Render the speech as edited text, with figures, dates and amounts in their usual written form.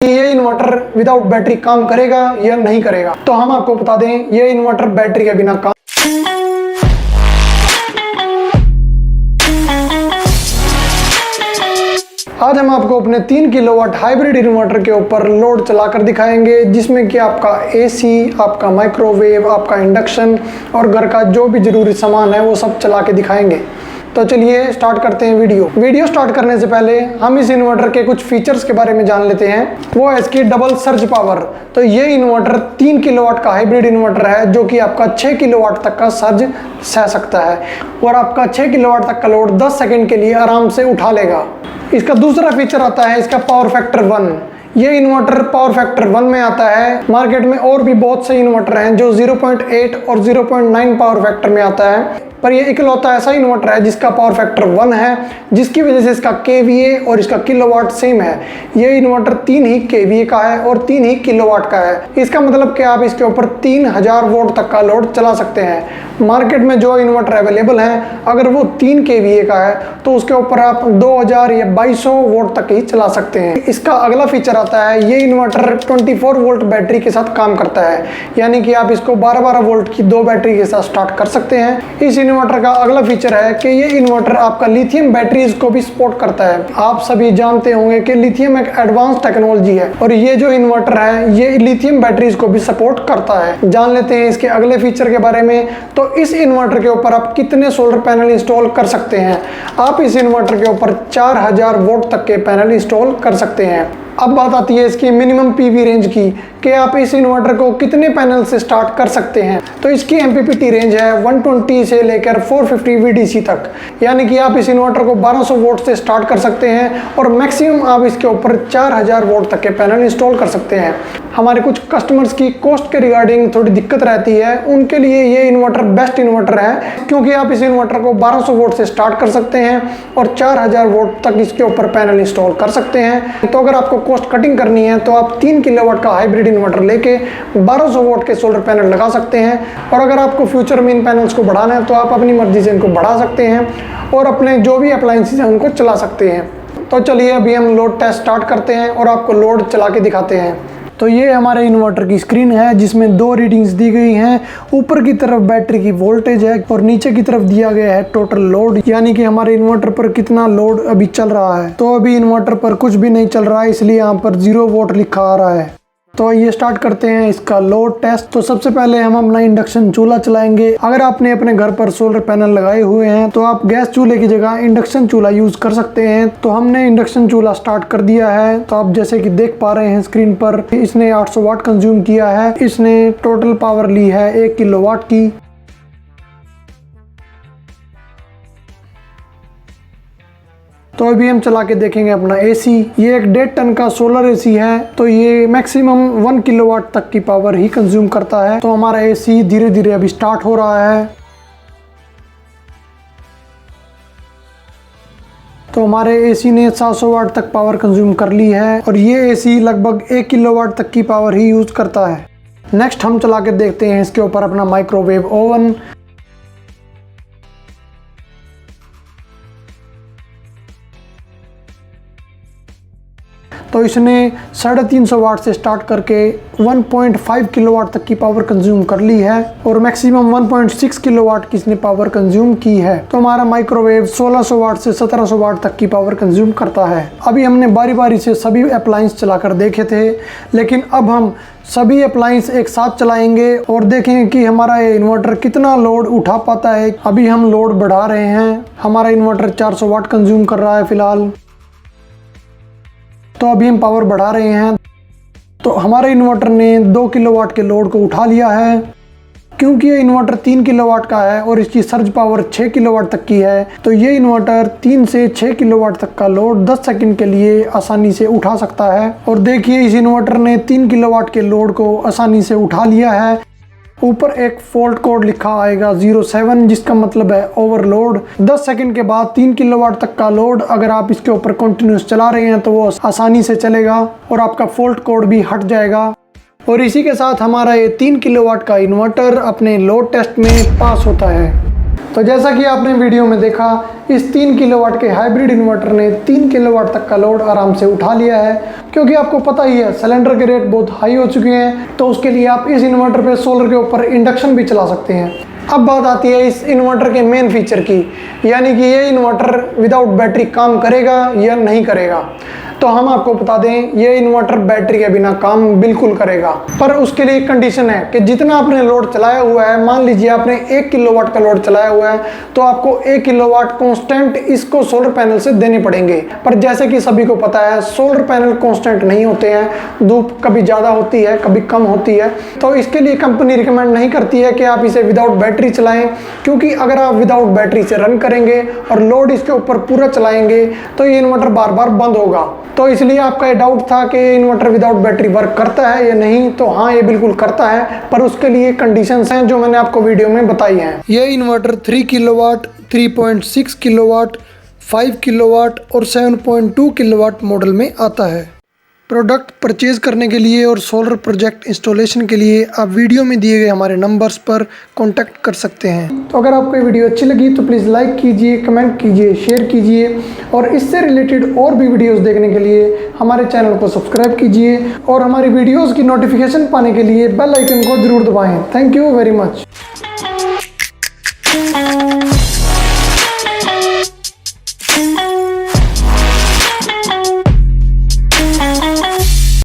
ये inverter without battery काम करेगा या नहीं करेगा। तो हम आपको बता दें, ये इन्वर्टर बैटरी के बिना काम। आज हम आपको अपने 3 किलोवाट हाइब्रिड इन्वर्टर के ऊपर लोड चलाकर दिखाएंगे, जिसमें कि आपका एसी, आपका माइक्रोवेव, आपका इंडक्शन और घर का जो भी जरूरी सामान है वो सब चला के दिखाएंगे। तो चलिए स्टार्ट करते हैं वीडियो स्टार्ट करने से पहले हम इस इन्वर्टर के कुछ फीचर्स के बारे में जान लेते हैं। वो है इसकी डबल सर्ज पावर। तो ये इन्वर्टर 3 किलोवाट का हाइब्रिड इन्वर्टर है, जो कि आपका 6 किलोवाट तक का सर्ज सह सकता है और आपका 6 किलोवाट तक का लोड 10 सेकंड के लिए आराम से उठा लेगा। इसका दूसरा फीचर आता है इसका पावर फैक्टर 1। ये इन्वर्टर पावर फैक्टर 1 में आता है। मार्केट में और भी बहुत से इन्वर्टर हैं जो 0.8 और 0.9 पावर फैक्टर में आता है, पर ये इकलौता ऐसा इन्वर्टर है जिसका पावर फैक्टर 1 है, जिसकी वजह से इसका केवीए और इसका किलोवाट सेम है। ये इन्वर्टर 3 ही केवीए का है और 3 ही किलोवाट का है। इसका मतलब कि आप इसके ऊपर 3000 वोल्ट तक का लोड चला सकते हैं। मार्केट में जो इन्वर्टर अवेलेबल हैं, अगर वो 3 केवीए का है तो उसके ऊपर आप 2000 या 2200 वोल्ट तक ही चला सकते हैं। इसका अगला फीचर आता है, ये इन्वर्टर 24 वोल्ट बैटरी के साथ काम करता है, यानी कि आप इसको 12-12 वोल्ट की 2 बैटरी के साथ स्टार्ट कर सकते हैं। इस इन्वर्टर का अगला फीचर है कि ये इन्वर्टर आपका लिथियम बैटरीज को भी सपोर्ट करता है। आप सभी जानते होंगे कि लिथियम एक एडवांस टेक्नोलॉजी है और ये जो इन्वर्टर है ये लिथियम बैटरीज को भी सपोर्ट करता है। जान लेते हैं इसके अगले फीचर के बारे में। तो इस इन्वर्टर के ऊपर आप कितने सोलर पैनल इंस्टॉल कर सकते हैं? आप इस इन्वर्टर के ऊपर 4000 वोल्ट तक के पैनल इंस्टॉल कर सकते हैं। अब बात आती है इसकी मिनिमम पीवी रेंज की, कि आप इस इन्वर्टर को कितने पैनल से स्टार्ट कर सकते हैं। तो इसकी एमपीपीटी रेंज है 120 से लेकर 450 वीडीसी तक, यानी कि आप इस इन्वर्टर को 1200 वोल्ट से स्टार्ट कर सकते हैं और मैक्सिमम आप इसके ऊपर 4000 वोल्ट तक के पैनल इंस्टॉल कर सकते हैं। हमारे कुछ कस्टमर्स की कॉस्ट के रिगार्डिंग थोड़ी दिक्कत रहती है, उनके लिए ये इन्वर्टर बेस्ट इन्वर्टर है, क्योंकि आप इस इन्वर्टर को 1200 वोल्ट से स्टार्ट कर सकते हैं और 4000 वोल्ट तक इसके ऊपर पैनल इंस्टॉल कर सकते हैं। तो अगर आपको कॉस्ट कटिंग करनी है तो आप 3 किलोवाट का हाइब्रिड इन्वर्टर लेके 1200 वोल्ट के सोलर पैनल लगा सकते हैं। और अगर आपको फ्यूचर में इन पैनल्स को बढ़ाना है तो आप अपनी मर्जी से इनको बढ़ा सकते हैं और अपने जो भी अप्लायंसेस हैं उनको चला सकते हैं। तो चलिए अभी हम लोड टेस्ट स्टार्ट करते हैं और आपको लोड चला के दिखाते हैं। तो ये हमारे इन्वर्टर की स्क्रीन है, जिसमें 2 रीडिंग्स दी गई हैं। ऊपर की तरफ बैटरी की वोल्टेज है और नीचे की तरफ दिया गया है टोटल लोड, यानी कि हमारे इन्वर्टर पर कितना लोड अभी चल रहा है। तो अभी इन्वर्टर पर कुछ भी नहीं चल रहा है, इसलिए यहाँ पर 0 वोल्ट लिखा आ रहा है। तो ये स्टार्ट करते हैं इसका लोड टेस्ट। तो सबसे पहले हम अपना इंडक्शन चूल्हा चलाएंगे। अगर आपने अपने घर पर सोलर पैनल लगाए हुए हैं तो आप गैस चूल्हे की जगह इंडक्शन चूल्हा यूज कर सकते हैं। तो हमने इंडक्शन चूल्हा स्टार्ट कर दिया है। तो आप जैसे कि देख पा रहे हैं स्क्रीन पर, इसने 800 वाट कंज्यूम किया है। इसने टोटल पावर ली है 1 किलोवाट की। तो अभी हम चला के देखेंगे अपना एसी। ये एक 1.5 टन का सोलर एसी है, तो ये मैक्सिमम 1 किलोवाट तक की पावर ही कंज्यूम करता है। तो हमारा एसी धीरे धीरे अभी स्टार्ट हो रहा है। तो हमारे एसी ने 700 वाट तक पावर कंज्यूम कर ली है और ये एसी लगभग 1 किलोवाट तक की पावर ही यूज करता है। नेक्स्ट हम चला के देखते हैं इसके ऊपर अपना माइक्रोवेव ओवन। तो इसने 350 वाट से स्टार्ट करके 1.5 किलोवाट तक की पावर कंज्यूम कर ली है और मैक्सिमम 1.6 किलोवाट की इसने पावर कंज्यूम की है। तो हमारा माइक्रोवेव 1600 वाट से 1700 वाट तक की पावर कंज्यूम करता है। अभी हमने बारी बारी से सभी अप्लायंस चलाकर देखे थे, लेकिन अब हम सभी अप्लायंस एक साथ चलाएंगे और देखेंगे कि हमारा ये इन्वर्टर कितना लोड उठा पाता है। अभी हम लोड बढ़ा रहे हैं। हमारा इन्वर्टर 400 वाट कंज्यूम कर रहा है फिलहाल। तो अभी हम पावर बढ़ा रहे हैं। तो हमारे इन्वर्टर ने 2 किलोवाट के लोड को उठा लिया है। क्योंकि ये इन्वर्टर 3 किलोवाट का है और इसकी सर्ज पावर 6 किलोवाट तक की है, तो ये इन्वर्टर 3 से 6 किलोवाट तक का लोड 10 सेकंड के लिए आसानी से उठा सकता है। और देखिए इस इन्वर्टर ने 3 किलोवाट के लोड को आसानी से उठा लिया है। ऊपर एक फॉल्ट कोड लिखा आएगा 07, जिसका मतलब है ओवरलोड। 10 सेकंड के बाद 3 किलोवाट तक का लोड अगर आप इसके ऊपर कंटिन्यूस चला रहे हैं तो वो आसानी से चलेगा और आपका फॉल्ट कोड भी हट जाएगा। और इसी के साथ हमारा ये 3 किलोवाट का इन्वर्टर अपने लोड टेस्ट में पास होता है। तो जैसा कि आपने वीडियो में देखा, इस 3 किलोवाट के हाइब्रिड इन्वर्टर ने 3 किलोवाट तक का लोड आराम से उठा लिया है। क्योंकि आपको पता ही है सिलेंडर के रेट बहुत हाई हो चुके हैं, तो उसके लिए आप इस इन्वर्टर पे सोलर के ऊपर इंडक्शन भी चला सकते हैं। अब बात आती है इस इन्वर्टर के मेन फीचर की, यानी कि ये इन्वर्टर विदाउट बैटरी काम करेगा या नहीं करेगा। तो हम आपको बता दें, ये इन्वर्टर बैटरी के बिना काम बिल्कुल करेगा, पर उसके लिए एक कंडीशन है कि जितना आपने लोड चलाया हुआ है, मान लीजिए आपने 1 किलोवाट का लोड चलाया हुआ है, तो आपको 1 किलोवाट कांस्टेंट इसको सोलर पैनल से देने पड़ेंगे। पर जैसे कि सभी को पता है, सोलर पैनल कांस्टेंट नहीं होते हैं, धूप कभी ज़्यादा होती है, कभी कम होती है। तो इसके लिए कंपनी रिकमेंड नहीं करती है कि आप इसे विदाउट बैटरी चलाएं, क्योंकि अगर आप विदाउट बैटरी से रन करेंगे और लोड इसके ऊपर पूरा चलाएंगे तो ये इन्वर्टर बार बार बंद होगा। तो इसलिए आपका ये डाउट था कि इन्वर्टर विदाउट बैटरी वर्क करता है या नहीं, तो हाँ, ये बिल्कुल करता है, पर उसके लिए कंडीशंस हैं जो मैंने आपको वीडियो में बताई हैं। ये इन्वर्टर 3 किलोवाट, 3.6 किलोवाट, 5 किलोवाट और 7.2 किलोवाट मॉडल में आता है। प्रोडक्ट परचेज करने के लिए और सोलर प्रोजेक्ट इंस्टॉलेशन के लिए आप वीडियो में दिए गए हमारे नंबर्स पर कांटेक्ट कर सकते हैं। तो अगर आपको ये वीडियो अच्छी लगी तो प्लीज़ लाइक कीजिए, कमेंट कीजिए, शेयर कीजिए, और इससे रिलेटेड और भी वीडियोस देखने के लिए हमारे चैनल को सब्सक्राइब कीजिए और हमारी वीडियोज़ की नोटिफिकेशन पाने के लिए बेल आइकन को ज़रूर दबाएँ। Thank you very much.